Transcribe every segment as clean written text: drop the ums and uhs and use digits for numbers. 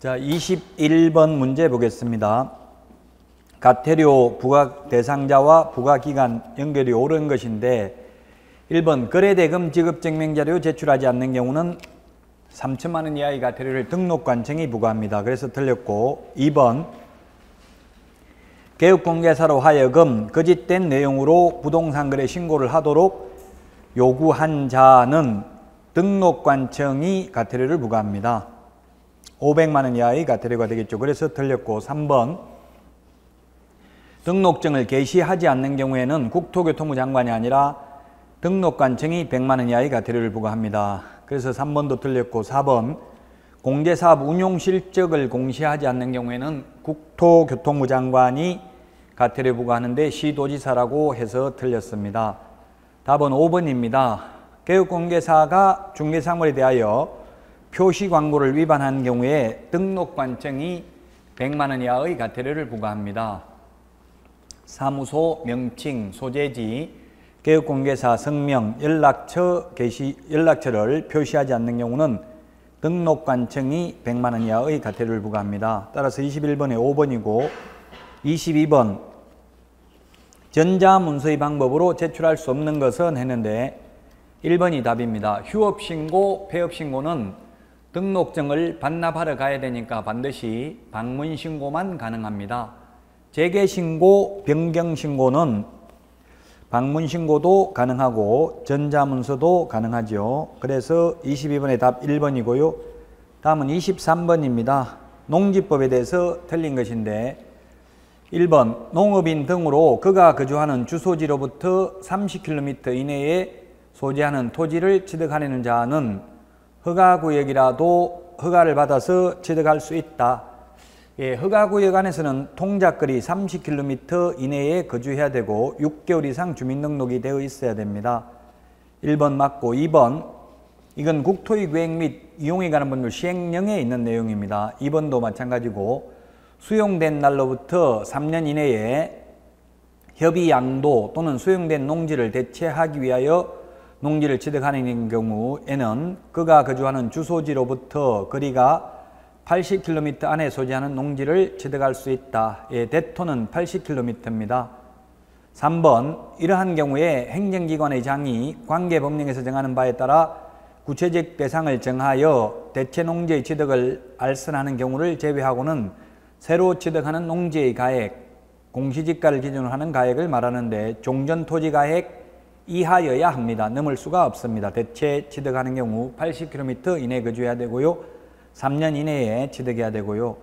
자, 21번 문제 보겠습니다. 가태료 부과 대상자와 부과 기간 연결이 옳은 것인데 1번 거래대금 지급증명자료 제출하지 않는 경우는 3천만 원 이하의 가태료를 등록관청이 부과합니다. 그래서 틀렸고 2번 개업공개사로 하여금 거짓된 내용으로 부동산 거래 신고를 하도록 요구한 자는 등록관청이 가태료를 부과합니다. 500만 원 이하의 가태료가 되겠죠. 그래서 틀렸고 3번 등록증을 게시하지 않는 경우에는 국토교통부 장관이 아니라 등록관청이 100만 원 이하의 가태료를 부과합니다. 그래서 3번도 틀렸고 4번 공제사업 운용실적을 공시하지 않는 경우에는 국토교통부 장관이 가태료 부과하는데 시도지사라고 해서 틀렸습니다. 답은 5번입니다. 개업공개사가 중개사물에 대하여 표시 광고를 위반한 경우에 등록관청이 100만 원 이하의 가태료를 부과합니다. 사무소 명칭, 소재지, 개업공개사 성명, 연락처를 표시하지 않는 경우는 등록관청이 100만 원 이하의 가태료를 부과합니다. 따라서 21번에 5번이고 22번 전자문서의 방법으로 제출할 수 없는 것은 했는데 1번이 답입니다. 휴업신고, 폐업신고는 등록증을 반납하러 가야 되니까 반드시 방문신고만 가능합니다. 재개신고, 변경신고는 방문신고도 가능하고 전자문서도 가능하죠. 그래서 22번의 답 1번이고요. 다음은 23번입니다. 농지법에 대해서 틀린 것인데 1번 농업인 등으로 그가 거주하는 주소지로부터 30km 이내에 소재하는 토지를 취득하려는 자는 허가구역이라도 허가를 받아서 취득할 수 있다. 허가구역 안에서는 통작거리 30km 이내에 거주해야 되고 6개월 이상 주민등록이 되어 있어야 됩니다. 1번 맞고 2번 이건 국토의 계획 및 이용에 관한 분들 시행령에 있는 내용입니다. 2번도 마찬가지고 수용된 날로부터 3년 이내에 협의 양도 또는 수용된 농지를 대체하기 위하여 농지를 취득하는 경우에는 그가 거주하는 주소지로부터 거리가 80km 안에 소재하는 농지를 취득할 수 있다. 대토는 80km입니다. 3번 이러한 경우에 행정기관의 장이 관계법령에서 정하는 바에 따라 구체적 대상을 정하여 대체 농지의 취득을 알선하는 경우를 제외하고는 새로 취득하는 농지의 가액, 공시지가를 기준으로 하는 가액을 말하는데 종전토지가액 이하여야 합니다. 넘을 수가 없습니다. 대체 취득하는 경우 80km 이내에 거주해야 되고요. 3년 이내에 취득해야 되고요.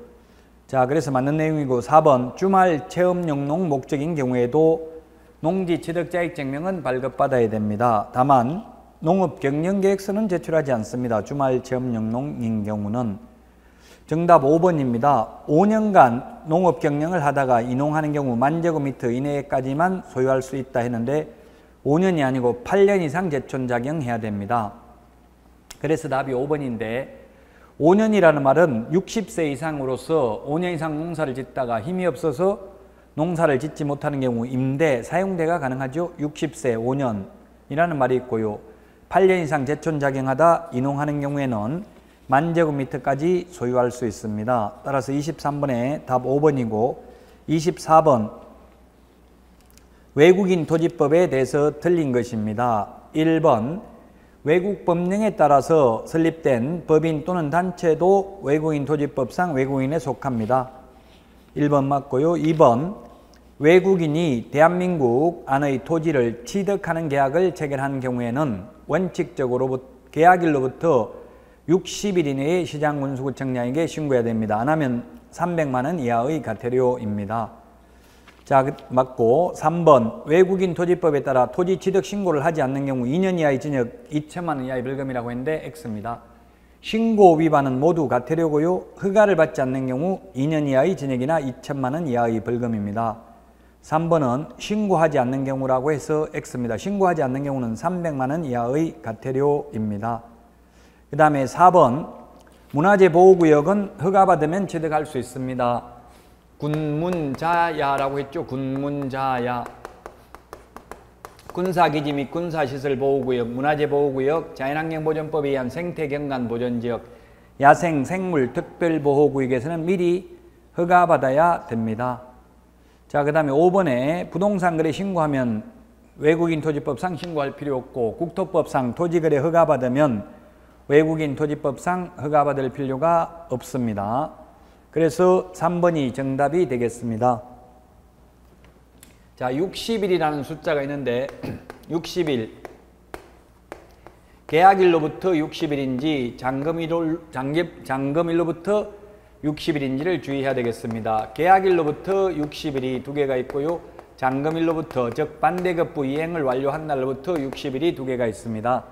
자, 그래서 맞는 내용이고 4번 주말 체험용농 목적인 경우에도 농지 취득자액 증명은 발급받아야 됩니다. 다만 농업경영계획서는 제출하지 않습니다. 주말 체험용농인 경우는. 정답 5번입니다. 5년간 농업경영을 하다가 이농하는 경우 만제곱미터 이내까지만 소유할 수 있다 했는데 5년이 아니고 8년 이상 제촌작용해야 됩니다. 그래서 답이 5번인데 5년이라는 말은 60세 이상으로서 5년 이상 농사를 짓다가 힘이 없어서 농사를 짓지 못하는 경우 임대, 사용대가 가능하죠. 60세 5년이라는 말이 있고요. 8년 이상 제촌작용하다 이농하는 경우에는 만제곱미터까지 소유할 수 있습니다. 따라서 23번에 답 5번이고 24번 외국인 토지법에 대해서 틀린 것입니다. 1번 외국 법령에 따라서 설립된 법인 또는 단체도 외국인 토지법상 외국인에 속합니다. 1번 맞고요. 2번 외국인이 대한민국 안의 토지를 취득하는 계약을 체결한 경우에는 원칙적으로 계약일로부터 60일 이내에 시장군수구청장에게 신고해야 됩니다. 안 하면 300만 원 이하의 가태료입니다. 자, 맞고 3번 외국인 토지법에 따라 토지 취득 신고를 하지 않는 경우 2년 이하의 징역 2천만 원 이하의 벌금이라고 했는데 X입니다. 신고 위반은 모두 가태료고요. 허가를 받지 않는 경우 2년 이하의 징역이나 2천만 원 이하의 벌금입니다. 3번은 신고하지 않는 경우라고 해서 X입니다. 신고하지 않는 경우는 300만 원 이하의 가태료입니다. 그 다음에 4번 문화재보호구역은 허가받으면 취득할 수 있습니다. 군문자야라고 했죠. 군문자야. 군사기지 및 군사시설보호구역, 문화재보호구역, 자연환경보전법에 의한 생태경관보전지역, 야생 생물 특별보호구역에서는 미리 허가받아야 됩니다. 자, 그 다음에 5번에 부동산 거래 신고하면 외국인 토지법상 신고할 필요 없고 국토법상 토지거래 허가받으면 외국인 토지법상 허가받을 필요가 없습니다. 그래서 3번이 정답이 되겠습니다. 자, 60일이라는 숫자가 있는데 60일 계약일로부터 60일인지 잔금일로부터 60일인지를 주의해야 되겠습니다. 계약일로부터 60일이 두 개가 있고요. 잔금일로부터 즉 반대급부 이행을 완료한 날로부터 60일이 두 개가 있습니다.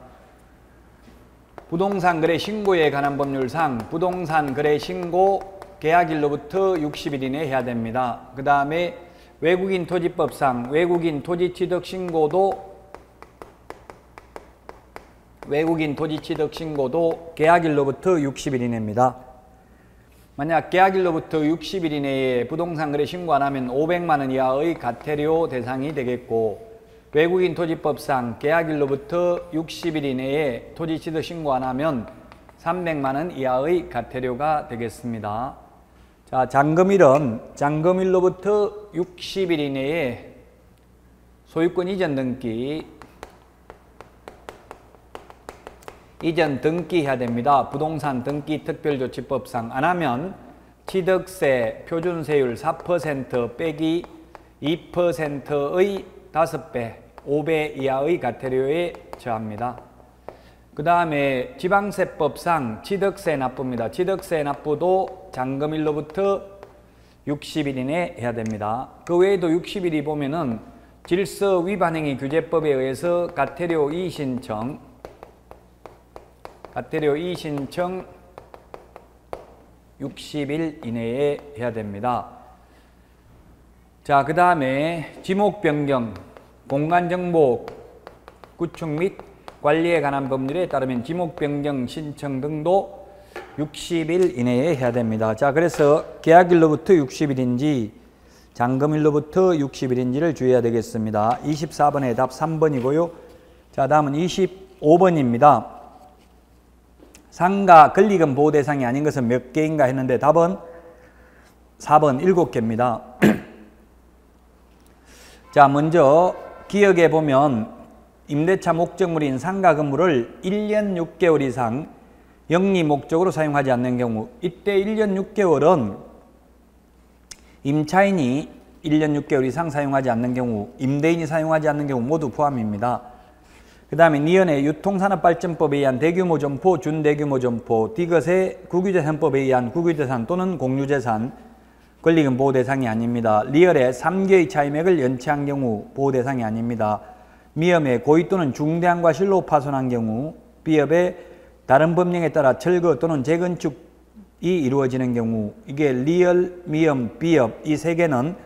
부동산 거래 신고에 관한 법률상 부동산 거래 신고 계약일로부터 60일 이내 해야 됩니다. 그 다음에 외국인 토지법상 외국인 토지 취득 신고도 계약일로부터 60일 이내입니다. 만약 계약일로부터 60일 이내에 부동산 거래 신고 안 하면 500만 원 이하의 과태료 대상이 되겠고 외국인 토지법상 계약일로부터 60일 이내에 토지 취득 신고 안 하면 300만 원 이하의 과태료가 되겠습니다. 자, 잔금일로부터 60일 이내에 소유권 이전 등기해야 됩니다. 부동산 등기 특별조치법상 안 하면 취득세 표준세율 4% 빼기 2%의 5배, 5배 이하의 과태료에 처합니다. 그 다음에 지방세법상 취득세 납부입니다. 취득세 납부도 잔금일로부터 60일 이내 해야 됩니다. 그 외에도 60일이 보면은 질서 위반행위 규제법에 의해서 과태료 이의신청 60일 이내에 해야 됩니다. 자, 그 다음에 지목변경, 공간정보 구축 및 관리에 관한 법률에 따르면 지목변경 신청 등도 60일 이내에 해야 됩니다. 자, 그래서 계약일로부터 60일인지 잔금일로부터 60일인지를 주의해야 되겠습니다. 24번의 답 3번이고요. 자, 다음은 25번입니다. 상가 권리금 보호 대상이 아닌 것은 몇 개인가 했는데 답은 4번 7개입니다. 자, 먼저 기억해 보면 임대차 목적물인 상가 건물을 1년 6개월 이상 영리 목적으로 사용하지 않는 경우, 이때 1년 6개월은 임차인이 1년 6개월 이상 사용하지 않는 경우, 임대인이 사용하지 않는 경우 모두 포함입니다. 그 다음에 니은의 유통산업발전법에 의한 대규모 점포, 준대규모 점포, 디귿의 국유재산법에 의한 국유재산 또는 공유재산 권리금 보호 대상이 아닙니다. 리얼의 3개의 차임액을 연체한 경우 보호 대상이 아닙니다. 미음의 고의 또는 중대한과 실로 파손한 경우, 비읍의 다른 법령에 따라 철거 또는 재건축이 이루어지는 경우, 이게 리얼, 미음, 비읍 이 세 개는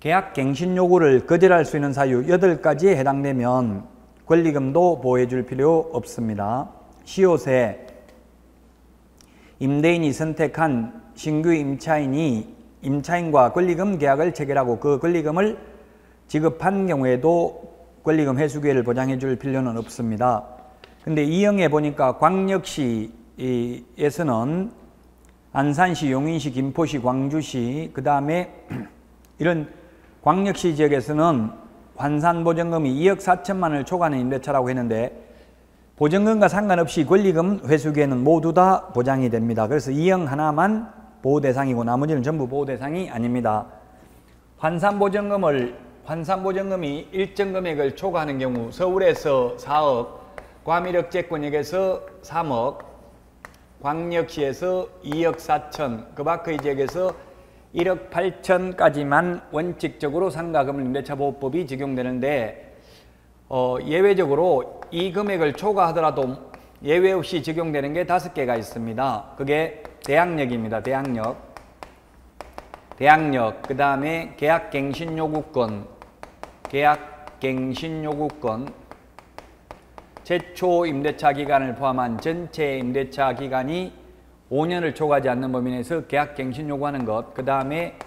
계약 갱신 요구를 거절할 수 있는 사유 8가지에 해당되면 권리금도 보호해 줄 필요 없습니다. 시옷에 임대인이 선택한 신규 임차인과 권리금 계약을 체결하고 그 권리금을 지급한 경우에도 권리금 회수 기회를 보장해 줄 필요는 없습니다. 근데 이형에 보니까 광역시에서는 안산시, 용인시, 김포시, 광주시, 그 다음에 이런 광역시 지역에서는 환산보증금이 2억 4천만 원을 초과하는 임대차라고 했는데 보증금과 상관없이 권리금 회수 기회는 모두 다 보장이 됩니다. 그래서 이형 하나만 보호 대상이고 나머지는 전부 보호 대상이 아닙니다. 환산보증금이 일정 금액을 초과하는 경우 서울에서 4억, 과밀억제권역에서 3억, 광역시에서 2억 4천, 그 밖의 지역에서 1억 8천까지만 원칙적으로 상가금을 임대차 보호법이 적용되는데 예외적으로 이 금액을 초과하더라도 예외 없이 적용되는 게 5개가 있습니다. 그게 대항력입니다. 대항력, 그 다음에 계약갱신요구권, 최초 임대차 기간을 포함한 전체 임대차 기간이 5년을 초과하지 않는 범위 내에서 계약갱신 요구하는 것, 그 다음에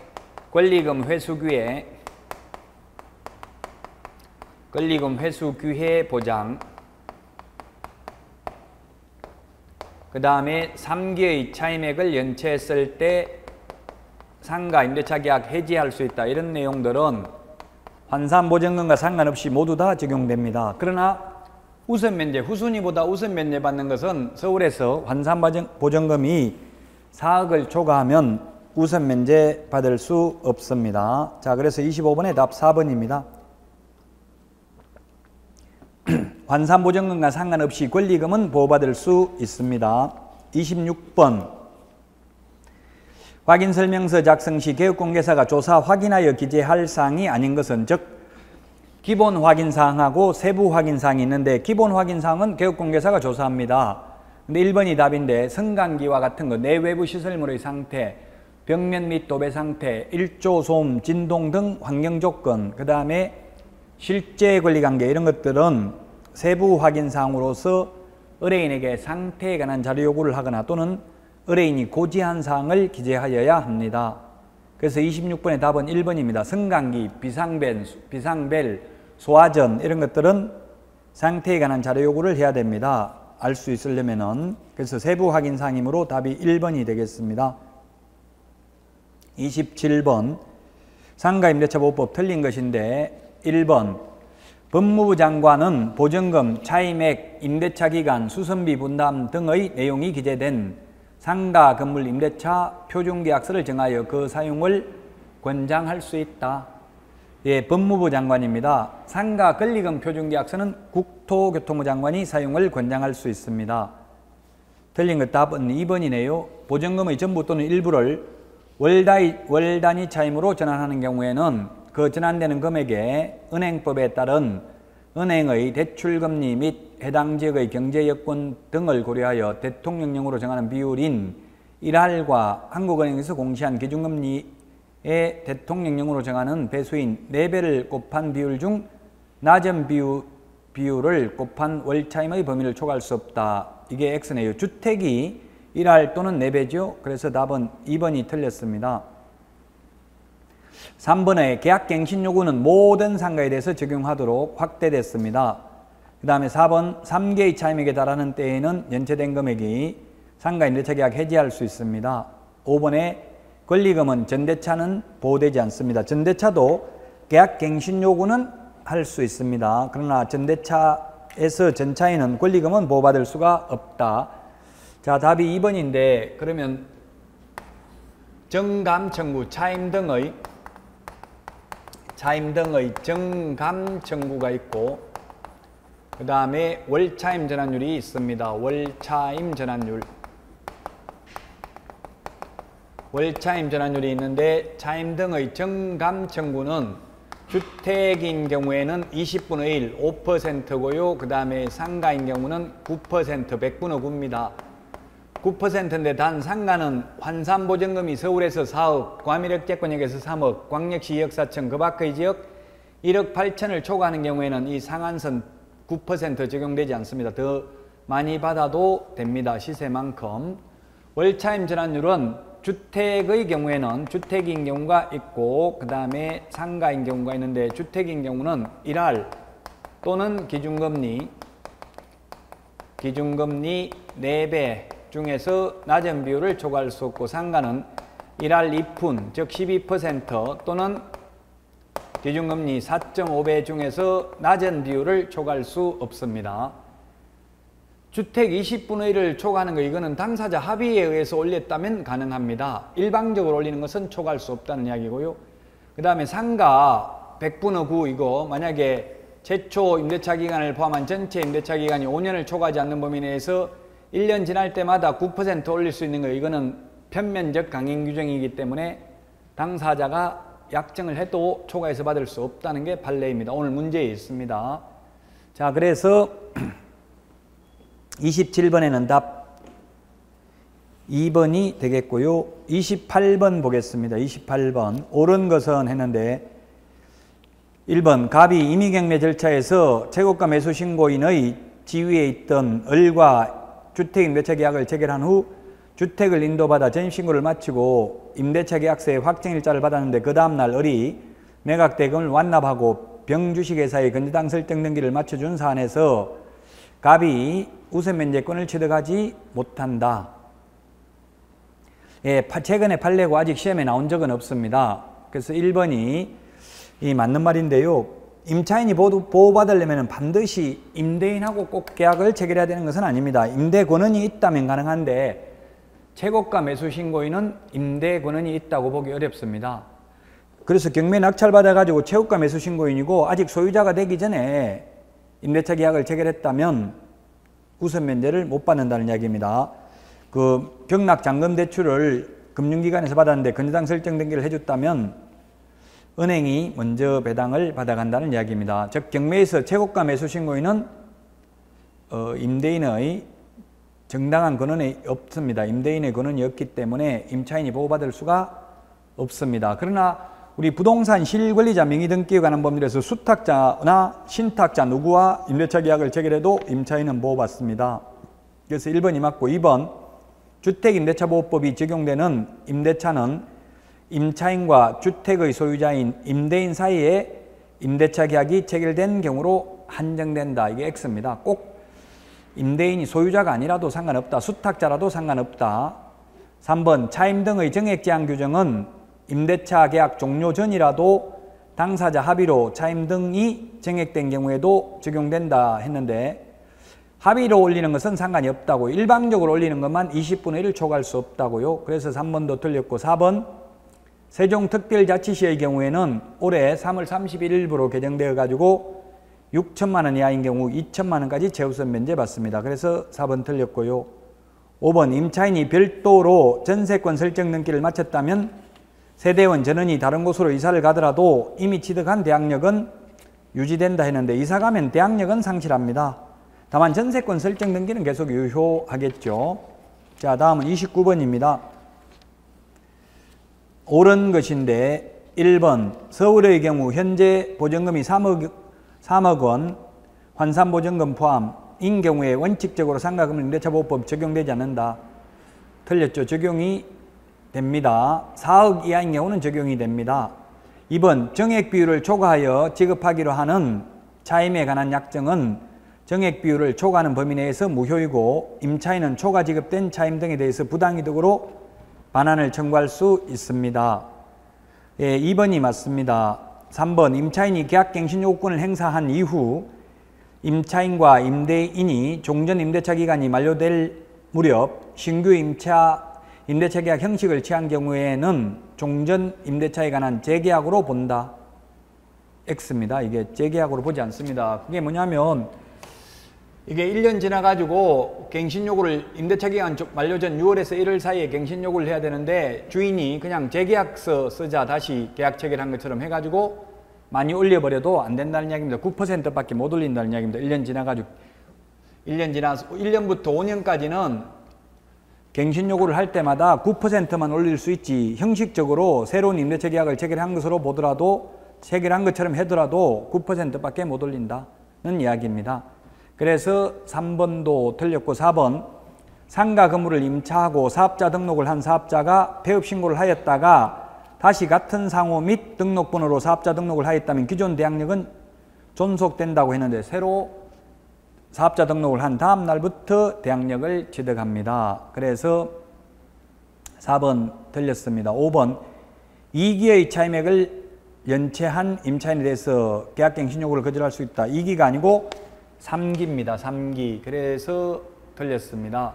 권리금 회수 기회 보장, 그 다음에 3기의 차임액을 연체했을 때 상가 임대차 계약 해지할 수 있다. 이런 내용들은 환산보증금과 상관없이 모두 다 적용됩니다. 그러나 우선면제, 후순위보다 우선면제 받는 것은 서울에서 환산보증금이 4억을 초과하면 우선면제 받을 수 없습니다. 자, 그래서 25번의 답 4번입니다. 환산보증금과 상관없이 권리금은 보호받을 수 있습니다. 26번 확인설명서 작성 시 개업공개사가 조사 확인하여 기재할 사항이 아닌 것은 즉 기본 확인사항하고 세부 확인사항이 있는데 기본 확인사항은 개업공개사가 조사합니다. 근데 1번이 답인데 성관기와 같은 거, 내외부 시설물의 상태, 벽면 및 도배 상태, 일조, 소음, 진동 등 환경조건, 그 다음에 실제 권리관계 이런 것들은 세부 확인사항으로서 의뢰인에게 상태에 관한 자료 요구를 하거나 또는 의뢰인이 고지한 사항을 기재하여야 합니다. 그래서 26번의 답은 1번입니다. 성관기, 비상벨, 소화전 이런 것들은 상태에 관한 자료 요구를 해야 됩니다. 알 수 있으려면은. 그래서 세부 확인사항이므로 답이 1번이 되겠습니다. 27번 상가임대차보호법 틀린 것인데 1번 법무부 장관은 보증금, 차임액, 임대차 기간, 수선비 분담 등의 내용이 기재된 상가 건물 임대차 표준계약서를 정하여 그 사용을 권장할 수 있다. 예, 법무부 장관입니다. 상가 권리금 표준계약서는 국토교통부 장관이 사용을 권장할 수 있습니다. 틀린 것 답은 2번이네요. 보증금의 전부 또는 일부를 월 단위 차임으로 전환하는 경우에는 그 전환되는 금액에 은행법에 따른 은행의 대출금리 및 해당 지역의 경제여건 등을 고려하여 대통령령으로 정하는 비율인 1할과 한국은행에서 공시한 기준금리의 대통령령으로 정하는 배수인 4배를 곱한 비율 중 낮은 비율을 곱한 월차임의 범위를 초과할 수 없다. 이게 X네요. 주택이 1할 또는 4배죠. 그래서 답은 2번이 틀렸습니다. 3번의 계약갱신 요구는 모든 상가에 대해서 적용하도록 확대됐습니다. 그 다음에 4번 3개의 차임액에 달하는 때에는 연체된 금액이 상가 임대차 계약 해지할 수 있습니다. 5번에 권리금은 전대차는 보호되지 않습니다. 전대차도 계약갱신 요구는 할 수 있습니다. 그러나 전대차에서 전차에는 권리금은 보호받을 수가 없다. 자, 답이 2번인데 그러면 정감 청구, 차임 등의 정감 청구가 있고 그 다음에 월차임 전환율이 있습니다. 월차임 전환율이 있는데 차임 등의 정감 청구는 주택인 경우에는 20분의 1, 5%고요. 그 다음에 상가인 경우는 9%, 100분의 9입니다. 9%인데 단 상가는 환산보증금이 서울에서 4억, 과밀억제권역에서 3억, 광역시 2억 4천, 그 밖의 지역 1억 8천을 초과하는 경우에는 이 상한선 9% 적용되지 않습니다. 더 많이 받아도 됩니다. 시세만큼. 월차임 전환율은 주택의 경우에는 주택인 경우가 있고 그 다음에 상가인 경우가 있는데 주택인 경우는 1할 또는 기준금리 4배 중에서 낮은 비율을 초과할 수 없고 상가는 1할 2푼 즉 12% 또는 기준금리 4.5배 중에서 낮은 비율을 초과할 수 없습니다. 주택 20분의 1을 초과하는 거 이거는 당사자 합의에 의해서 올렸다면 가능합니다. 일방적으로 올리는 것은 초과할 수 없다는 이야기고요. 그 다음에 상가 100분의 9 이거 만약에 최초 임대차 기간을 포함한 전체 임대차 기간이 5년을 초과하지 않는 범위 내에서 1년 지날 때마다 9% 올릴 수 있는 거 이거는 편면적 강행 규정이기 때문에 당사자가 약정을 해도 초과해서 받을 수 없다는 게 판례입니다. 오늘 문제에 있습니다. 자, 그래서 27번에는 답 2번이 되겠고요. 28번 보겠습니다. 28번 옳은 것은 했는데 1번 갑이 임의경매 절차에서 채권가 매수 신고인의 지위에 있던 을과 주택 임대차 계약을 체결한 후 주택을 인도받아 전입신고를 마치고 임대차 계약서의 확정일자를 받았는데 그 다음날 을이 매각대금을 완납하고 병주식회사의 건재당 설정 등기를 맞춰준 사안에서 갑이 우선 면제권을 취득하지 못한다. 예, 최근에 판례고 아직 시험에 나온 적은 없습니다. 그래서 1번이 이 맞는 말인데요. 임차인이 보호받으려면 반드시 임대인하고 꼭 계약을 체결해야 되는 것은 아닙니다. 임대 권한이 있다면 가능한데 최고가 매수 신고인은 임대 권한이 있다고 보기 어렵습니다. 그래서 경매 낙찰받아가지고 최고가 매수 신고인이고 아직 소유자가 되기 전에 임대차 계약을 체결했다면 우선 면제를 못 받는다는 이야기입니다. 그 경락 잔금 대출을 금융기관에서 받았는데 건저당 설정 등기를 해줬다면 은행이 먼저 배당을 받아간다는 이야기입니다. 즉 경매에서 최고가 매수 신고인은 임대인의 정당한 권한이 없습니다. 임대인의 권한이 없기 때문에 임차인이 보호받을 수가 없습니다. 그러나 우리 부동산 실권리자 명의등기에 관한 법률에서 수탁자나 신탁자 누구와 임대차 계약을 체결해도 임차인은 보호받습니다. 그래서 1번이 맞고 2번 주택임대차보호법이 적용되는 임대차는 임차인과 주택의 소유자인 임대인 사이에 임대차 계약이 체결된 경우로 한정된다. 이게 X입니다. 꼭 임대인이 소유자가 아니라도 상관없다. 수탁자라도 상관없다. 3번 차임 등의 정액 제한 규정은 임대차 계약 종료 전이라도 당사자 합의로 차임 등이 정액된 경우에도 적용된다 했는데 합의로 올리는 것은 상관이 없다고, 일방적으로 올리는 것만 20분의 1을 초과할 수 없다고요. 그래서 3번도 틀렸고 4번 세종특별자치시의 경우에는 올해 3월 31일부로 개정되어 가지고 6천만 원 이하인 경우 2천만 원까지 최우선 면제 받습니다. 그래서 4번 틀렸고요. 5번 임차인이 별도로 전세권 설정 등기를 마쳤다면 세대원 전원이 다른 곳으로 이사를 가더라도 이미 취득한 대항력은 유지된다 했는데 이사 가면 대항력은 상실합니다. 다만 전세권 설정 등기는 계속 유효하겠죠. 자, 다음은 29번입니다. 옳은 것인데 1번 서울의 경우 현재 보증금이 3억 원 환산보증금 포함인 경우에 원칙적으로 상가금을 임대차보호법 적용되지 않는다. 틀렸죠. 적용이 됩니다. 4억 이하인 경우는 적용이 됩니다. 2번 정액 비율을 초과하여 지급하기로 하는 차임에 관한 약정은 정액 비율을 초과하는 범위 내에서 무효이고 임차인은 초과 지급된 차임 등에 대해서 부당이득으로 반환을 청구할 수 있습니다. 예, 2번이 맞습니다. 3번 임차인이 계약갱신 요구권을 행사한 이후 임차인과 임대인이 종전 임대차 기간이 만료될 무렵 신규 임대차 계약 형식을 취한 경우에는 종전 임대차에 관한 재계약으로 본다. X입니다. 이게 재계약으로 보지 않습니다. 그게 뭐냐면 이게 1년 지나가지고 갱신 요구를 임대차 기간 만료 전 6월에서 1월 사이에 갱신 요구를 해야 되는데 주인이 그냥 재계약서 쓰자 다시 계약 체결한 것처럼 해가지고 많이 올려버려도 안 된다는 이야기입니다. 9%밖에 못 올린다는 이야기입니다. 1년 지나가지고 1년 지나서 1년부터 5년까지는 갱신 요구를 할 때마다 9%만 올릴 수 있지 형식적으로 새로운 임대차 계약을 체결한 것으로 보더라도 체결한 것처럼 하더라도 9%밖에 못 올린다는 이야기입니다. 그래서 3번도 틀렸고 4번 상가 건물을 임차하고 사업자 등록을 한 사업자가 폐업 신고를 하였다가 다시 같은 상호 및 등록번호로 사업자 등록을 하였다면 기존 대항력은 존속된다고 했는데 새로 사업자 등록을 한 다음 날부터 대항력을 취득합니다. 그래서 4번 틀렸습니다. 5번 2기의 차임액을 연체한 임차인에 대해서 계약갱신 요구를 거절할 수 있다. 2기가 아니고 3기입니다. 3기. 그래서 틀렸습니다.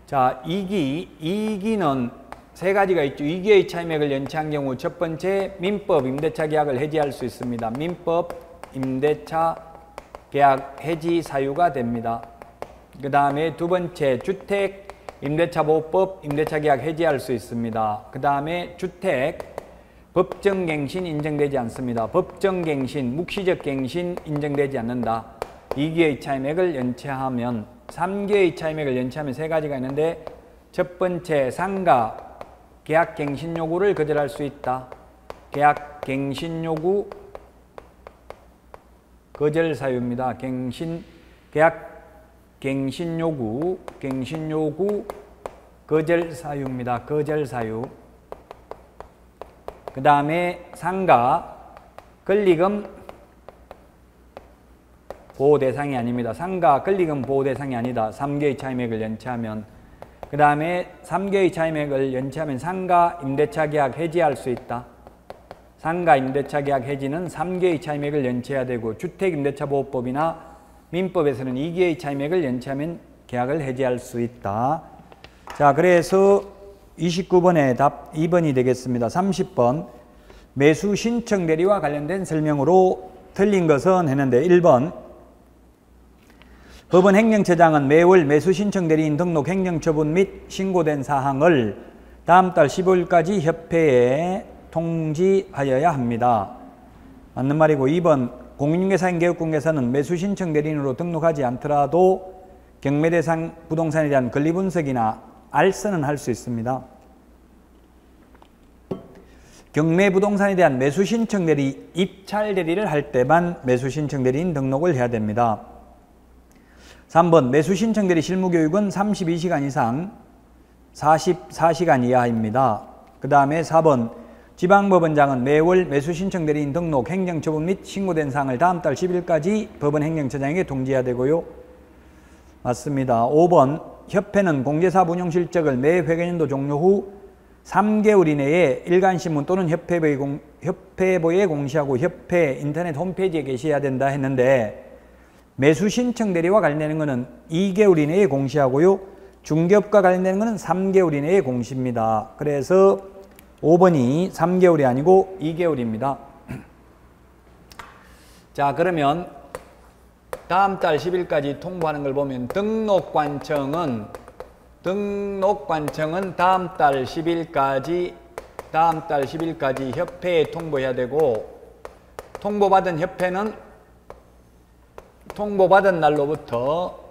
자, 2기는 세 가지가 있죠. 2기의 차임액을 연체한 경우 첫 번째 민법 임대차 계약을 해지할 수 있습니다. 민법 임대차 계약 해지 사유가 됩니다. 그 다음에 두 번째 주택 임대차보호법 임대차 계약 해지할 수 있습니다. 그 다음에 주택 법정갱신 인정되지 않습니다. 법정갱신, 묵시적 갱신 인정되지 않는다. 2기의 차임액을 연체하면 3기의 차임액을 연체하면 세 가지가 있는데 첫 번째 상가 계약갱신 요구를 거절할 수 있다. 계약갱신 요구 거절 사유입니다. 계약갱신 요구 거절 사유입니다. 거절 사유. 그 다음에 상가 권리금 보호 대상이 아닙니다. 상가 권리금 보호 대상이 아니다. 3개의 차임액을 연체하면. 그 다음에 3개의 차임액을 연체하면 상가 임대차 계약 해지할 수 있다. 상가 임대차 계약 해지는 3개의 차임액을 연체해야 되고 주택임대차보호법이나 민법에서는 2개의 차임액을 연체하면 계약을 해지할 수 있다. 자, 그래서 29번의 답 2번이 되겠습니다. 30번 매수 신청 대리와 관련된 설명으로 틀린 것은 했는데 1번 법원 행정처장은 매월 매수 신청 대리인 등록 행정처분 및 신고된 사항을 다음 달 15일까지 협회에 통지하여야 합니다. 맞는 말이고 2번 공인중개사인 개업공개사는 매수 신청 대리인으로 등록하지 않더라도 경매 대상 부동산에 대한 권리 분석이나 알선은 할 수 있습니다. 경매 부동산에 대한 매수 신청 대리, 입찰 대리를 할 때만 매수 신청 대리인 등록을 해야 됩니다. 3번 매수 신청 대리 실무 교육은 32시간 이상 44시간 이하입니다. 그 다음에 4번 지방법원장은 매월 매수 신청 대리인 등록, 행정처분 및 신고된 사항을 다음 달 10일까지 법원 행정처장에게 통지해야 되고요. 맞습니다. 5번 협회는 공제사업 운영 실적을 매 회계연도 종료 후 3개월 이내에 일간신문 또는 협회보에 공시하고 협회 인터넷 홈페이지에 게시해야 된다 했는데 매수 신청 대리와 관련되는 것은 2개월 이내에 공시하고요. 중개업과 관련되는 것은 3개월 이내에 공시입니다. 그래서 5번이 3개월이 아니고 2개월입니다. 자, 그러면 다음 달 10일까지 통보하는 걸 보면 등록관청은 다음 달 10일까지 협회에 통보해야 되고 통보받은 협회는 통보받은 날로부터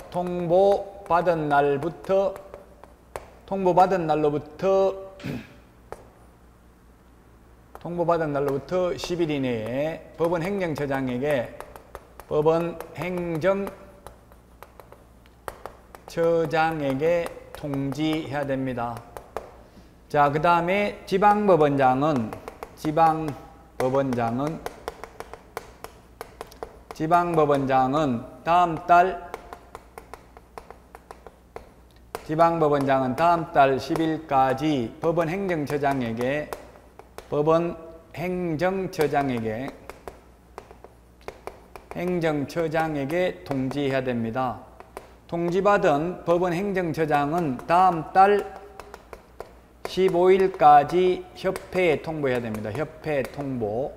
10일 이내에 법원 행정처장에게 통지해야 됩니다. 자, 그 다음에 지방법원장은 다음 달 10일까지 법원 행정처장에게 통지해야 됩니다. 통지받은 법원 행정처장은 다음 달 15일까지 협회에 통보해야 됩니다. 협회 통보.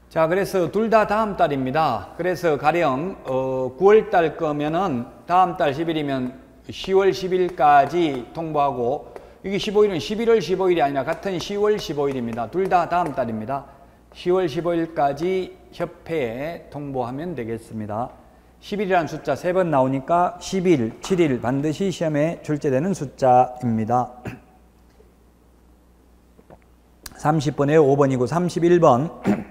자, 그래서 둘 다 다음 달입니다. 그래서 가령 9월 달 거면은 다음 달 10일이면 10월 10일까지 통보하고 이게 15일은 11월 15일이 아니라 같은 10월 15일입니다. 둘 다 다음 달입니다. 10월 15일까지 협회에 통보하면 되겠습니다. 10일이라는 숫자 3번 나오니까 10일, 7일 반드시 시험에 출제되는 숫자입니다. 30번에 5번이고 31번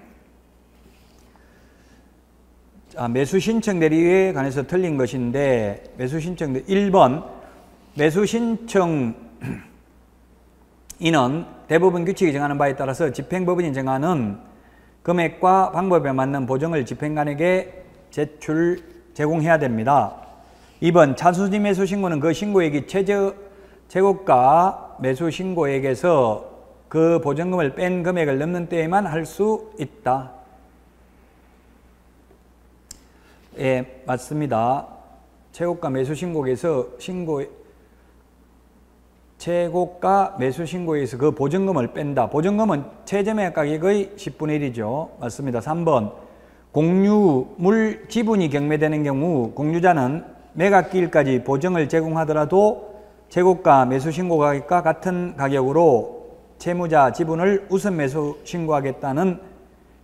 매수 신청 대리에 관해서 틀린 것인데 매수 신청 대리 1번 매수 신청 인은 대법원 규칙이 정하는 바에 따라서 집행법원이 정하는 금액과 방법에 맞는 보증을 집행관에게 제공해야 됩니다. 2번 차순위 매수 신고는 그 신고액이 최고가 매수 신고액에서 그 보증금을 뺀 금액을 넘는 때에만 할 수 있다. 예, 맞습니다. 최고가 매수 신고액에서 최고가 매수 신고에서 그 보증금을 뺀다. 보증금은 최저매각 가격의 10분의 1이죠. 맞습니다. 3번 공유물 지분이 경매되는 경우 공유자는 매각기일까지 보증을 제공하더라도 최고가 매수 신고 가격과 같은 가격으로 채무자 지분을 우선 매수 신고하겠다는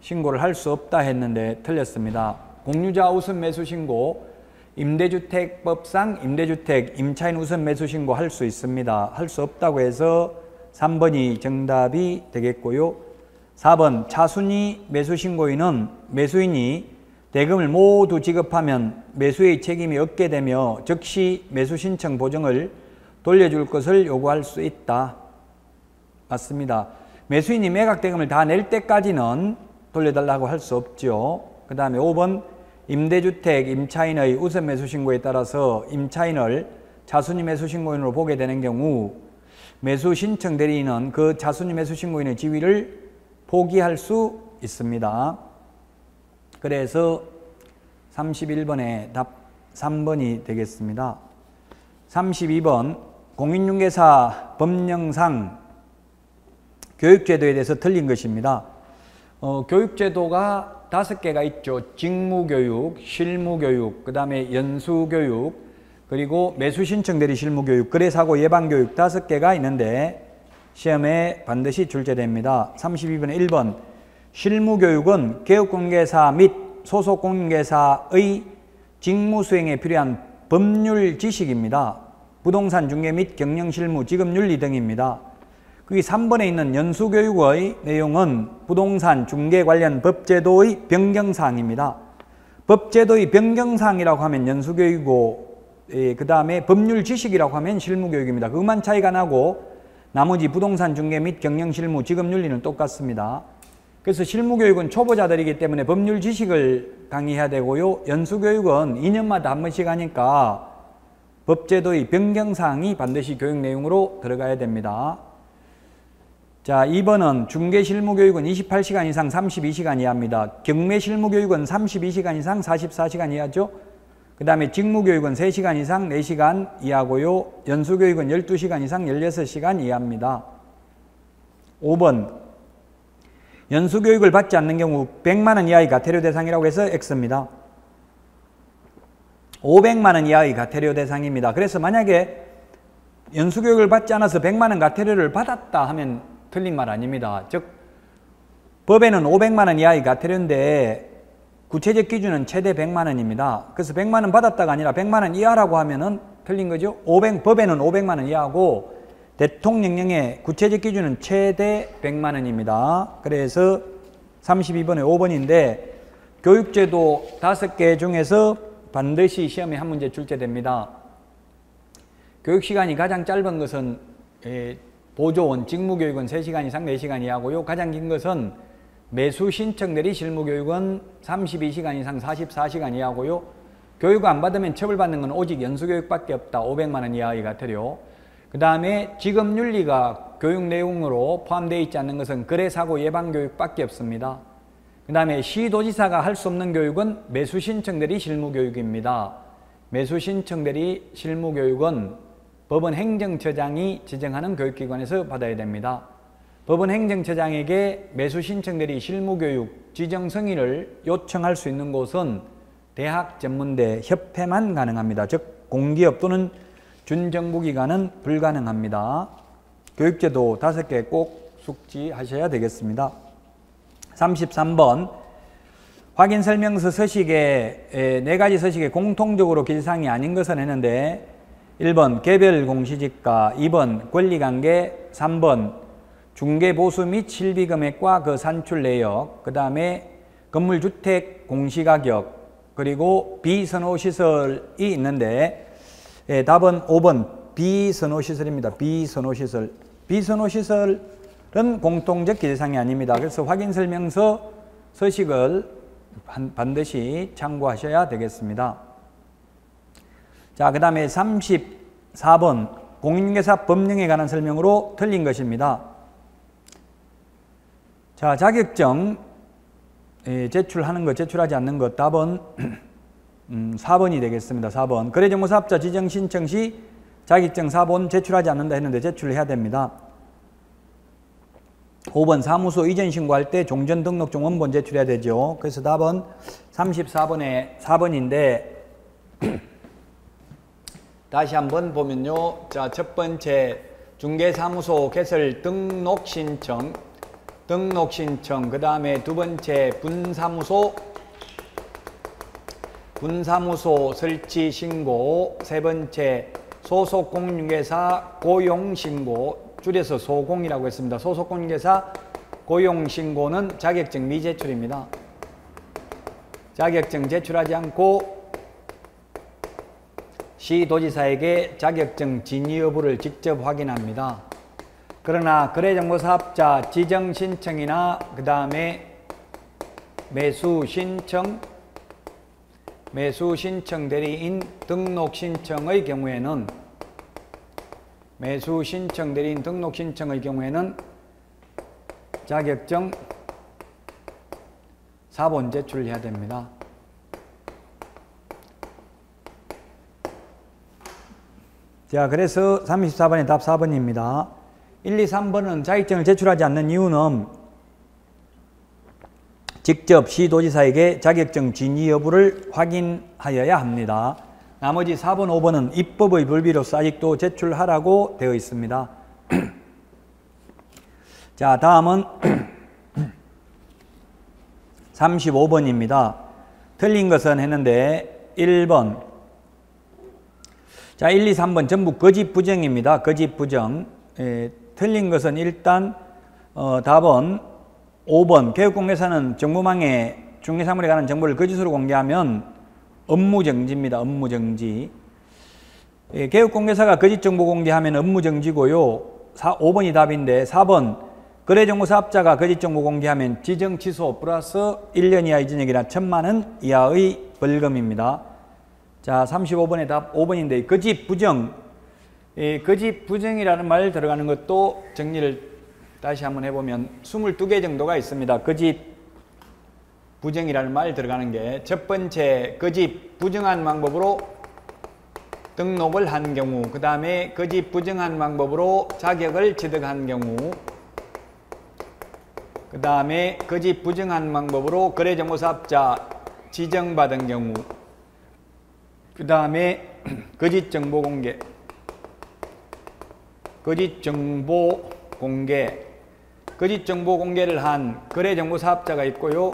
신고를 할 수 없다 했는데 틀렸습니다. 공유자 우선 매수 신고 임대주택법상 임대주택 임차인 우선 매수 신고 할 수 있습니다. 할 수 없다고 해서 3번이 정답이 되겠고요. 4번 차순위 매수 신고인은 매수인이 대금을 모두 지급하면 매수의 책임이 없게 되며 즉시 매수 신청 보증을 돌려줄 것을 요구할 수 있다. 맞습니다. 매수인이 매각 대금을 다 낼 때까지는 돌려달라고 할 수 없죠. 그 다음에 5번 임대주택 임차인의 우선 매수신고에 따라서 임차인을 차순위 매수신고인으로 보게 되는 경우 매수신청 대리인은 그 차순위 매수신고인의 지위를 포기할 수 있습니다. 그래서 31번의 답 3번이 되겠습니다. 32번 공인중개사 법령상 교육제도에 대해서 틀린 것입니다. 교육제도가 5개가 있죠. 직무교육, 실무교육, 그 다음에 연수교육, 그리고 매수신청 대리 실무교육, 거래사고 예방교육 5개가 있는데 시험에 반드시 출제됩니다. 32번에 1번 실무교육은 개업공개사 및 소속공인중개사의 직무수행에 필요한 법률 지식입니다. 부동산 중개 및 경영실무, 지급윤리 등입니다. 그게 3번에 있는 연수교육의 내용은 부동산 중개 관련 법제도의 변경사항입니다. 법제도의 변경사항이라고 하면 연수교육이고 그 다음에 법률 지식이라고 하면 실무교육입니다. 그것만 차이가 나고 나머지 부동산 중개 및 경영실무, 지급윤리는 똑같습니다. 그래서 실무교육은 초보자들이기 때문에 법률 지식을 강의해야 되고요. 연수교육은 2년마다 한 번씩 하니까 법제도의 변경사항이 반드시 교육 내용으로 들어가야 됩니다. 자, 2번은 중개실무교육은 28시간 이상 32시간 이하입니다. 경매실무교육은 32시간 이상 44시간 이하죠. 그 다음에 직무교육은 3시간 이상 4시간 이하고요. 연수교육은 12시간 이상 16시간 이하입니다. 5번 연수교육을 받지 않는 경우 100만 원 이하의 가태료 대상이라고 해서 X입니다. 500만 원 이하의 가태료 대상입니다. 그래서 만약에 연수교육을 받지 않아서 100만 원 가태료를 받았다 하면 틀린 말 아닙니다. 즉 법에는 500만 원 이하의 가태료인데 구체적 기준은 최대 100만 원입니다. 그래서 100만 원 받았다가 아니라 100만 원 이하라고 하면은 틀린 거죠. 법에는 500만 원 이하고 대통령령의 구체적 기준은 최대 100만 원입니다. 그래서 32번에 5번인데 교육제도 5개 중에서 반드시 시험에 한 문제 출제됩니다. 교육시간이 가장 짧은 것은 보조원, 직무교육은 3시간 이상 4시간 이하고요. 가장 긴 것은 매수신청 대리 실무교육은 32시간 이상 44시간 이하고요. 교육 안 받으면 처벌받는 건 오직 연수교육밖에 없다. 500만 원 이하의 가태료. 그 다음에 지급윤리가 교육 내용으로 포함되어 있지 않는 것은 거래사고 예방교육밖에 없습니다. 그 다음에 시도지사가 할 수 없는 교육은 매수신청 대리 실무교육입니다. 매수신청 대리 실무교육은 법원 행정처장이 지정하는 교육기관에서 받아야 됩니다. 법원 행정처장에게 매수신청 대리 실무교육 지정 승인을 요청할 수 있는 곳은 대학 전문대 협회만 가능합니다. 즉 공기업 또는 준정부기관은 불가능합니다. 교육제도 5개 꼭 숙지하셔야 되겠습니다. 33번 확인설명서 서식에 4가지 서식에 공통적으로 기재사항이 아닌 것은 했는데 1번 개별 공시지가, 2번 권리관계, 3번 중개보수 및 실비금액과 그 산출 내역, 그 다음에 건물주택 공시가격, 그리고 비선호시설이 있는데 답은 5번 비선호시설입니다. 비선호시설. 비선호시설은 공통적 기재사항이 아닙니다. 그래서 확인설명서 서식을 반드시 참고하셔야 되겠습니다. 자, 그 다음에 34번 공인중개사 법령에 관한 설명으로 틀린 것입니다. 자, 자격증 제출하는 것, 제출하지 않는 것 답은 4번이 되겠습니다. 4번 거래정보사업자 지정 신청 시 자격증 4번 제출하지 않는다 했는데 제출해야 됩니다. 5번 사무소 이전 신고할 때 종전등록증 원본 제출해야 되죠. 그래서 답은 34번에 4번인데 다시 한번 보면요. 자, 첫 번째 중개사무소 개설 등록 신청, 그 다음에 두 번째 분사무소 설치 신고, 세 번째 소속 공인중개사 고용 신고, 줄여서 소공이라고 했습니다. 소속 공인중개사 고용 신고는 자격증 미제출입니다. 자격증 제출하지 않고 시도지사에게 자격증 진위 여부를 직접 확인합니다. 그러나 거래정보사업자 지정 신청이나 그 다음에 매수 신청 대리인 등록 신청의 경우에는 매수 신청 대리인 등록 신청의 경우에는 자격증 사본 제출해야 됩니다. 자, 그래서 34번의 답 4번입니다. 1, 2, 3번은 자격증을 제출하지 않는 이유는 직접 시도지사에게 자격증 진위 여부를 확인하여야 합니다. 나머지 4번, 5번은 입법의 불비로서 아직도 제출하라고 되어 있습니다. 자, 다음은 35번입니다. 틀린 것은 했는데 1번. 자, 1, 2, 3번 전부 거짓 부정입니다. 거짓 부정. 틀린 것은 일단 답은 5번. 교육공개사는 정보망에 중개사물에 관한 정보를 거짓으로 공개하면 업무정지입니다. 업무정지. 교육공개사가 거짓 정보 공개하면 업무정지고요. 5번이 답인데 4번. 거래정보사업자가 거짓 정보 공개하면 지정 취소 플러스 1년 이하 이전액이나 1,000만 원 이하의 벌금입니다. 자, 35번의 답 5번인데 거짓 부정. 거짓 부정이라는 말 들어가는 것도 정리를 다시 한번 해보면 22개 정도가 있습니다. 거짓 부정이라는 말 들어가는 게 첫 번째, 거짓 부정한 방법으로 등록을 한 경우, 그 다음에 거짓 부정한 방법으로 자격을 취득한 경우, 그 다음에 거짓 부정한 방법으로 거래정보사업자 지정받은 경우, 그 다음에 거짓 정보 공개, 거짓 정보 공개를 한 거래정보사업자가 있고요.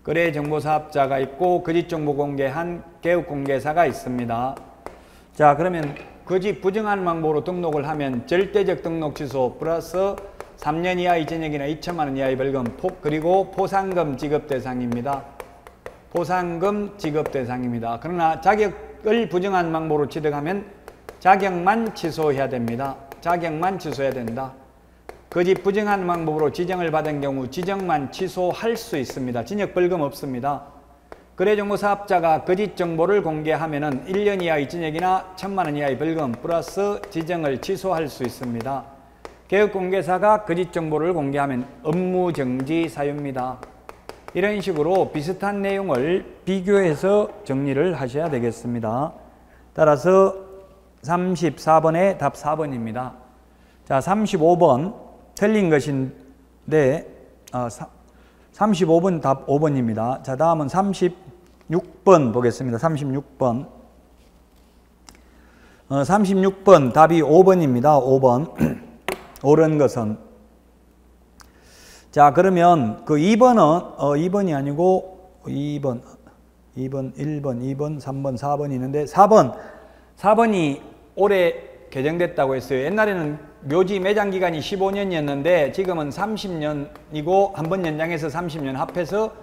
거래정보사업자가 있고 거짓 정보 공개한 교육공개사가 있습니다. 자, 그러면 거짓 부정한 방법으로 등록을 하면 절대적 등록 취소 플러스 3년 이하 이전액이나 2,000만 원 이하의 벌금, 그리고 포상금 지급 대상입니다. 포상금 지급 대상입니다. 그러나 자격을 부정한 방법으로 취득하면 자격만 취소해야 됩니다. 자격만 취소해야 된다. 거짓 부정한 방법으로 지정을 받은 경우 지정만 취소할 수 있습니다. 징역 벌금 없습니다. 거래정보사업자가 거짓 정보를 공개하면 1년 이하 이전액이나 1,000만 원 이하의 벌금 플러스 지정을 취소할 수 있습니다. 교육공개사가 거짓 정보를 공개하면 업무정지 사유입니다. 이런 식으로 비슷한 내용을 비교해서 정리를 하셔야 되겠습니다. 따라서 34번의 답 4번입니다. 자, 35번 틀린 것인데 35번 답 5번입니다. 자, 다음은 36번 보겠습니다. 36번. 36번 답이 5번입니다. 5번. 옳은 것은. 자, 그러면 그 2번은 2번이 아니고 2번, 1번, 2번, 3번, 4번이 있는데 4번이 올해 개정됐다고 했어요. 옛날에는 묘지 매장 기간이 15년이었는데 지금은 30년이고 한 번 연장해서 30년 합해서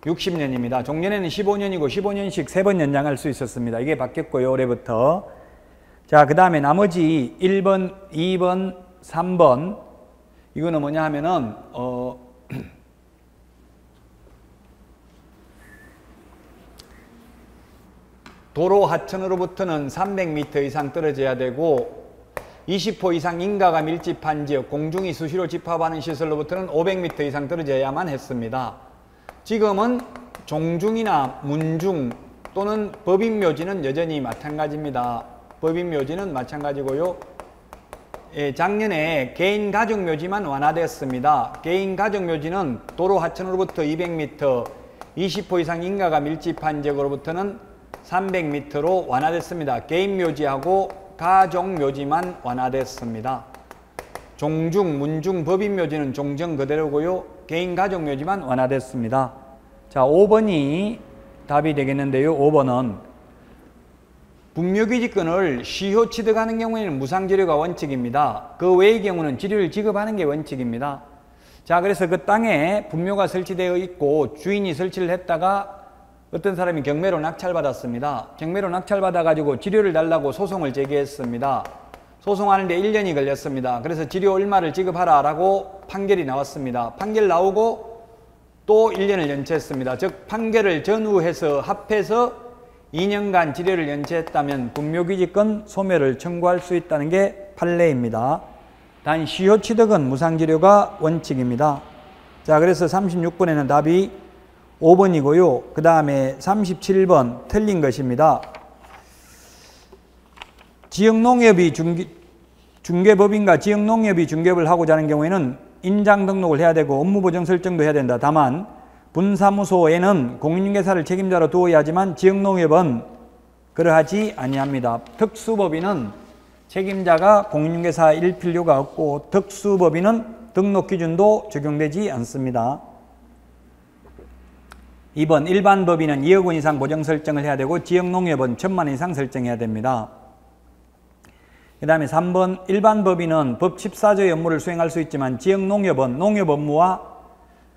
60년입니다. 종전에는 15년이고 15년씩 3번 연장할 수 있었습니다. 이게 바뀌었고요. 올해부터. 자, 그 다음에 나머지 1번, 2번, 3번 이거는 뭐냐 하면은 도로 하천으로부터는 300m 이상 떨어져야 되고 20호 이상 인가가 밀집한 지역, 공중이 수시로 집합하는 시설로부터는 500m 이상 떨어져야만 했습니다. 지금은 종중이나 문중 또는 법인묘지는 여전히 마찬가지입니다. 법인묘지는 마찬가지고요. 예, 작년에 개인가족묘지만 완화되었습니다. 개인가족묘지는 도로 하천으로부터 200m, 20호 이상 인가가 밀집한 지역으로부터는 300m로 완화됐습니다. 개인묘지하고 가족묘지만 완화됐습니다. 종중, 문중, 법인묘지는 종전 그대로고요. 개인가족묘지만 완화됐습니다. 자, 5번이 답이 되겠는데요. 5번은 분묘기지권을 시효 취득하는 경우에는 무상지료가 원칙입니다. 그 외의 경우는 지료를 지급하는 게 원칙입니다. 자, 그래서 그 땅에 분묘가 설치되어 있고 주인이 설치를 했다가 어떤 사람이 경매로 낙찰받았습니다. 경매로 낙찰받아가지고 지료를 달라고 소송을 제기했습니다. 소송하는데 1년이 걸렸습니다. 그래서 지료 얼마를 지급하라 라고 판결이 나왔습니다. 판결 나오고 또 1년을 연체했습니다. 즉 판결을 전후해서 합해서 2년간 지료를 연체했다면 분묘기지권 소멸을 청구할 수 있다는 게 판례입니다. 단 시효취득은 무상지료가 원칙입니다. 자, 그래서 36번에는 답이 5번이고요. 그 다음에 37번 틀린 것입니다. 지역농협이 중개법인과 지역농협이 중개업을 하고자 하는 경우에는 인장 등록을 해야 되고 업무보정 설정도 해야 된다. 다만 분사무소에는 공인중개사를 책임자로 두어야 하지만 지역농협은 그러하지 아니합니다. 특수법인은 책임자가 공인중개사일 필요가 없고 특수법인은 등록 기준도 적용되지 않습니다. 2번 일반 법인은 2억 원 이상 보정 설정을 해야 되고 지역농협은 1,000만 원 이상 설정해야 됩니다. 그 다음에 3번 일반 법인은 법 14조의 업무를 수행할 수 있지만 지역농협은 농협 업무와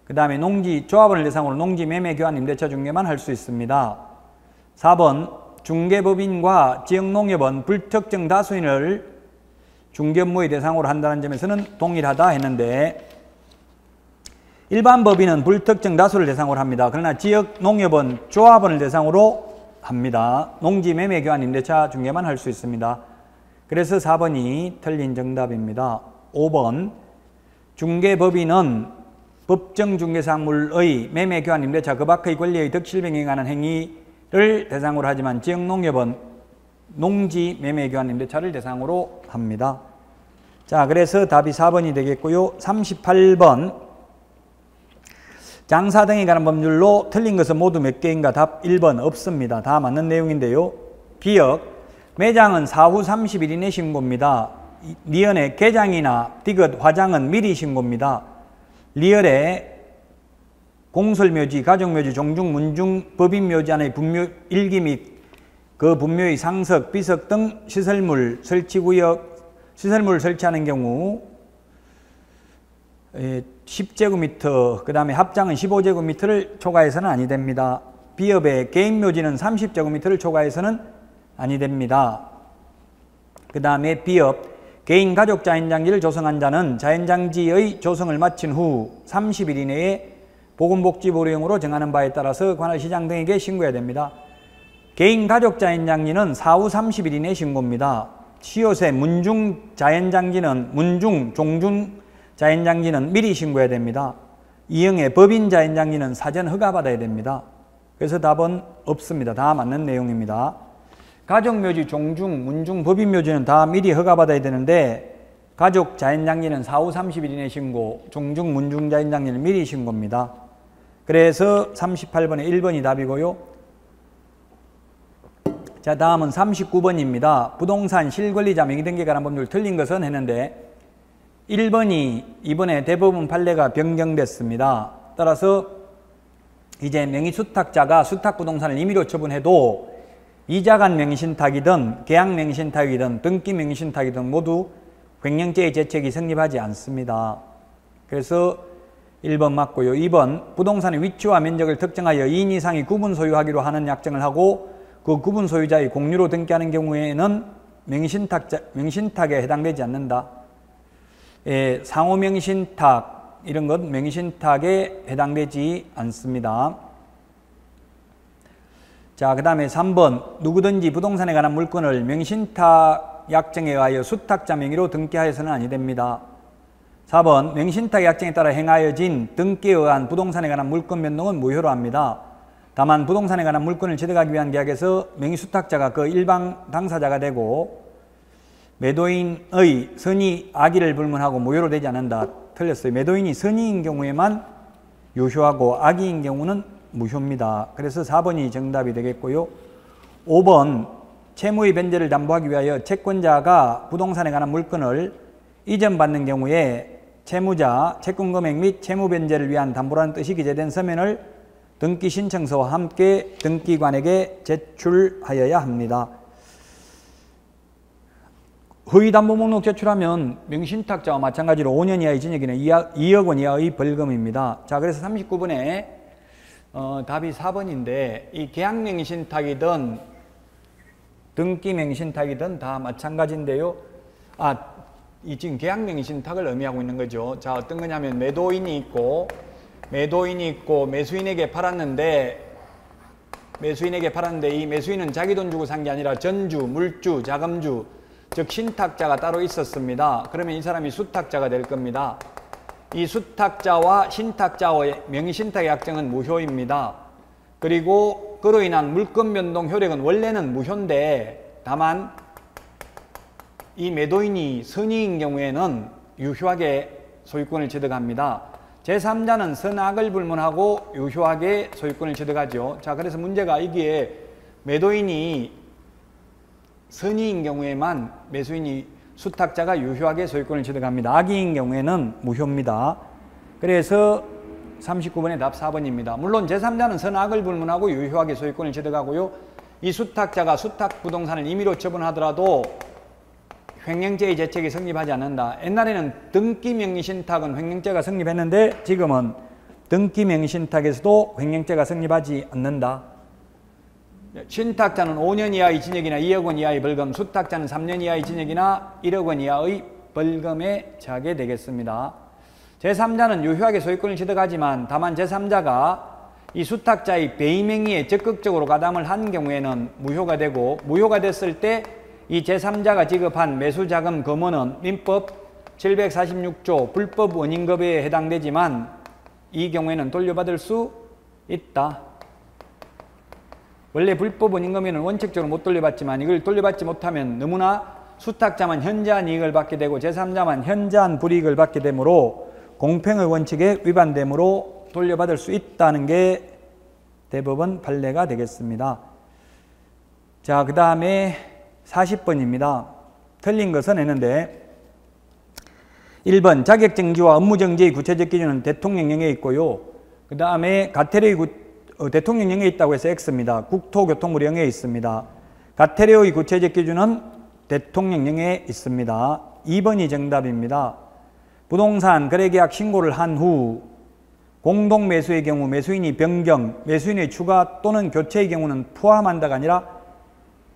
그 다음에 농지 조합원을 대상으로 농지 매매 교환 임대차 중개만 할 수 있습니다. 4번 중개법인과 지역농협은 불특정 다수인을 중개업무의 대상으로 한다는 점에서는 동일하다 했는데 일반 법인은 불특정 다수를 대상으로 합니다. 그러나 지역농협은 조합원을 대상으로 합니다. 농지 매매 교환 임대차 중개만 할 수 있습니다. 그래서 4번이 틀린 정답입니다. 5번 중개법인은 법정 중개사물의 매매 교환 임대차 그 밖의 권리의 덕실병에 관한 행위를 대상으로 하지만 지역농협은 농지 매매 교환 임대차를 대상으로 합니다. 자, 그래서 답이 4번이 되겠고요. 38번 장사 등에 관한 법률로 틀린 것은 모두 몇 개인가? 답 1번 없습니다. 다 맞는 내용인데요. 기억 매장은 사후 30일 이내 신고입니다. 리얼의 개장이나 디귿, 화장은 미리 신고입니다. 리얼의 공설묘지, 가족묘지, 종중, 문중, 법인묘지 안의 분묘 일기 및 그 분묘의 상석, 비석 등 시설물 설치구역, 시설물을 설치하는 경우 10제곱미터, 그 다음에 합장은 15제곱미터를 초과해서는 아니 됩니다. 비업의 개인묘지는 30제곱미터를 초과해서는 아니 됩니다. 그 다음에 비업, 개인 가족 자연장지를 조성한 자는 자연장지의 조성을 마친 후 30일 이내에 보건복지부령으로 정하는 바에 따라서 관할시장 등에게 신고해야 됩니다. 개인 가족 자연장지는 사후 30일 이내 신고입니다. 시옷의 문중 자연장지는 문중, 종중 자연장지는 미리 신고해야 됩니다. 이형의 법인 자연장지는 사전 허가받아야 됩니다. 그래서 답은 없습니다. 다 맞는 내용입니다. 가족묘지, 종중, 문중, 법인묘지는 다 미리 허가받아야 되는데 가족 자연장지는 사후 30일 이내 신고, 종중, 문중 자연장지는 미리 신고입니다. 그래서 38번에 1번이 답이고요. 자, 다음은 39번입니다. 부동산 실권리자 명의등기에 관한 법률 틀린 것은 했는데 1번이 이번에 대법원 판례가 변경됐습니다. 따라서 이제 명의수탁자가 수탁부동산을 임의로 처분해도 이자간 명의신탁이든 계약 명의신탁이든 등기 명의신탁이든 모두 횡령죄의 죄책이 성립하지 않습니다. 그래서 1번 맞고요. 2번 부동산의 위치와 면적을 특정하여 2인 이상이 구분 소유하기로 하는 약정을 하고 그 구분 소유자의 공유로 등기하는 경우에는 명의신탁에 해당되지 않는다. 상호 명의신탁 이런 것 명의신탁에 해당되지 않습니다. 자, 그 다음에 3번 누구든지 부동산에 관한 물건을 명의신탁 약정에 의하여 수탁자 명의로 등기하여서는 아니 됩니다. 4번 명의신탁 약정에 따라 행하여진 등기에 의한 부동산에 관한 물건 변동은 무효로 합니다. 다만 부동산에 관한 물건을 취득하기 위한 계약에서 명의수탁자가 그 일방 당사자가 되고 매도인의 선의 악의를 불문하고 무효로 되지 않는다. 틀렸어요. 매도인이 선의인 경우에만 유효하고 악의인 경우는 무효입니다. 그래서 4번이 정답이 되겠고요. 5번 채무의 변제를 담보하기 위하여 채권자가 부동산에 관한 물건을 이전받는 경우에 채무자, 채권금액 및 채무 변제를 위한 담보라는 뜻이 기재된 서면을 등기 신청서와 함께 등기관에게 제출하여야 합니다. 허위담보 목록 제출하면 명의신탁자와 마찬가지로 5년 이하의 징역이나 2억 원 이하의 벌금입니다. 자, 그래서 39번에 답이 4번인데 이 계약 명의신탁이든 등기 명의신탁이든 다 마찬가지인데요. 이 지금 계약명의 신탁을 의미하고 있는 거죠. 자, 어떤 거냐면 매도인이 있고 매수인에게 팔았는데 이 매수인은 자기 돈 주고 산 게 아니라 전주, 물주, 자금주, 즉 신탁자가 따로 있었습니다. 그러면 이 사람이 수탁자가 될 겁니다. 이 수탁자와 신탁자의 명의신탁의 약정은 무효입니다. 그리고 그로 인한 물권 변동 효력은 원래는 무효인데 다만 이 매도인이 선의인 경우에는 유효하게 소유권을 취득합니다. 제3자는 선악을 불문하고 유효하게 소유권을 취득하죠. 자, 그래서 문제가 이기에 매도인이 선의인 경우에만 매수인이 수탁자가 유효하게 소유권을 취득합니다. 악의인 경우에는 무효입니다. 그래서 39번의 답 4번입니다. 물론 제3자는 선악을 불문하고 유효하게 소유권을 취득하고요. 이 수탁자가 수탁부동산을 임의로 처분하더라도 횡령죄의 죄책이 성립하지 않는다. 옛날에는 등기명의신탁은 횡령죄가 성립했는데 지금은 등기명의신탁에서도 횡령죄가 성립하지 않는다. 신탁자는 5년 이하의 징역이나 2억 원 이하의 벌금, 수탁자는 3년 이하의 징역이나 1억 원 이하의 벌금에 처하게 되겠습니다. 제3자는 유효하게 소유권을 취득하지만 다만 제3자가 이 수탁자의 배임행위에 적극적으로 가담을 한 경우에는 무효가 되고, 무효가 됐을 때 이 제3자가 지급한 매수자금 금원은 민법 746조 불법 원인급여에 해당되지만 이 경우에는 돌려받을 수 있다. 원래 불법 원인급여는 원칙적으로 못 돌려받지만 이걸 돌려받지 못하면 너무나 수탁자만 현저한 이익을 받게 되고 제3자만 현저한 불이익을 받게 되므로 공평의 원칙에 위반되므로 돌려받을 수 있다는 게 대법원 판례가 되겠습니다. 자, 그 다음에 40번입니다. 틀린 것은 했는데 1번 자격정지와 업무정지의 구체적 기준은 대통령령에 있고요. 그 다음에 가태료의 대통령령에 있다고 해서 X입니다. 국토교통부령에 있습니다. 가태료의 구체적 기준은 대통령령에 있습니다. 2번이 정답입니다. 부동산 거래계약 신고를 한 후 공동매수의 경우 매수인이 변경, 매수인의 추가 또는 교체의 경우는 포함한다가 아니라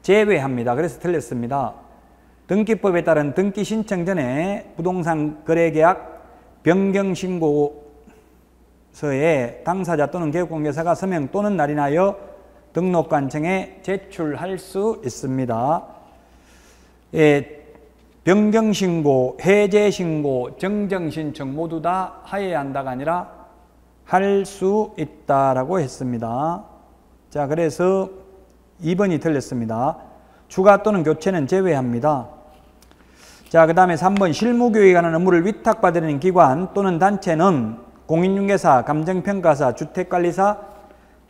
제외합니다. 그래서 틀렸습니다. 등기법에 따른 등기 신청 전에 부동산 거래계약 변경신고서에 당사자 또는 개업공개사가 서명 또는 날인하여 등록관청에 제출할 수 있습니다. 변경신고, 해제신고, 정정신청 모두 다 하여야 한다가 아니라 할 수 있다라고 했습니다. 자, 그래서 2번이 틀렸습니다. 추가 또는 교체는 제외합니다. 자, 그 다음에 3번 실무교육에 관한 업무를 위탁받는 기관 또는 단체는 공인중개사, 감정평가사, 주택관리사,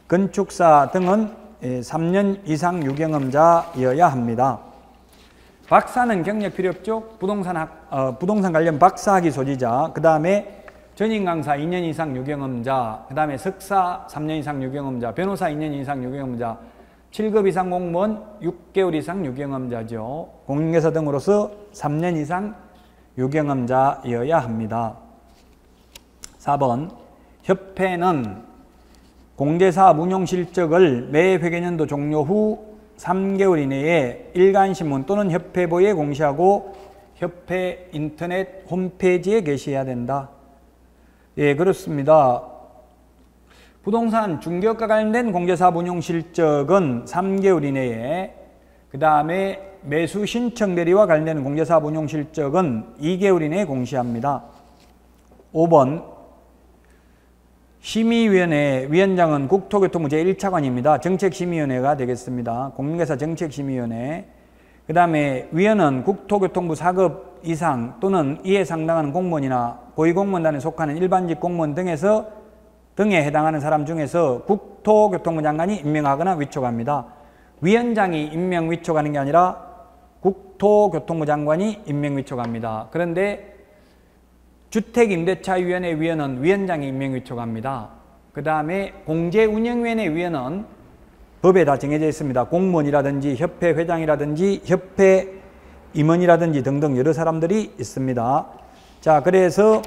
건축사 등은 3년 이상 유경험자여야 합니다. 박사는 경력 필요 없죠? 부동산 관련 박사학위 소지자, 그 다음에 전임 강사 2년 이상 유경험자, 그 다음에 석사 3년 이상 유경험자, 변호사 2년 이상 유경험자, 7급 이상 공무원 6개월 이상 유경험자죠. 공인중개사 등으로서 3년 이상 유경험자여야 합니다. 4번 협회는 공제사업 운용 실적을 매 회계년도 종료 후 3개월 이내에 일간신문 또는 협회보에 공시하고 협회 인터넷 홈페이지에 게시해야 된다. 예, 그렇습니다. 부동산 중개업과 관련된 공제사업 운용 실적은 3개월 이내에, 그 다음에 매수 신청 대리와 관련된 공제사업 운용 실적은 2개월 이내에 공시합니다. 5번 심의위원회 위원장은 국토교통부 제1차관입니다. 정책심의위원회가 되겠습니다. 공인중개사 정책심의위원회. 그 다음에 위원은 국토교통부 4급 이상 또는 이에 상당하는 공무원이나 고위공무원단에 속하는 일반직 공무원 등에 해당하는 사람 중에서 국토교통부 장관이 임명하거나 위촉합니다. 위원장이 임명 위촉하는 게 아니라 국토교통부 장관이 임명 위촉합니다. 그런데 주택임대차위원회 위원은 위원장이 임명 위촉합니다. 그 다음에 공제운영위원회 위원은 법에 다 정해져 있습니다. 공무원이라든지 협회 회장이라든지 협회 임원이라든지 등등 여러 사람들이 있습니다. 자, 그래서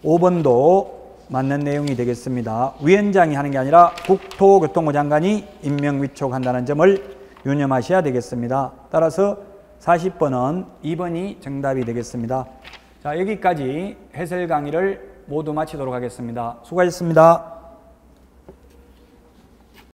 5번도 맞는 내용이 되겠습니다. 위원장이 하는 게 아니라 국토교통부 장관이 임명 위촉한다는 점을 유념하셔야 되겠습니다. 따라서 40번은 2번이 정답이 되겠습니다. 자, 여기까지 해설 강의를 모두 마치도록 하겠습니다. 수고하셨습니다.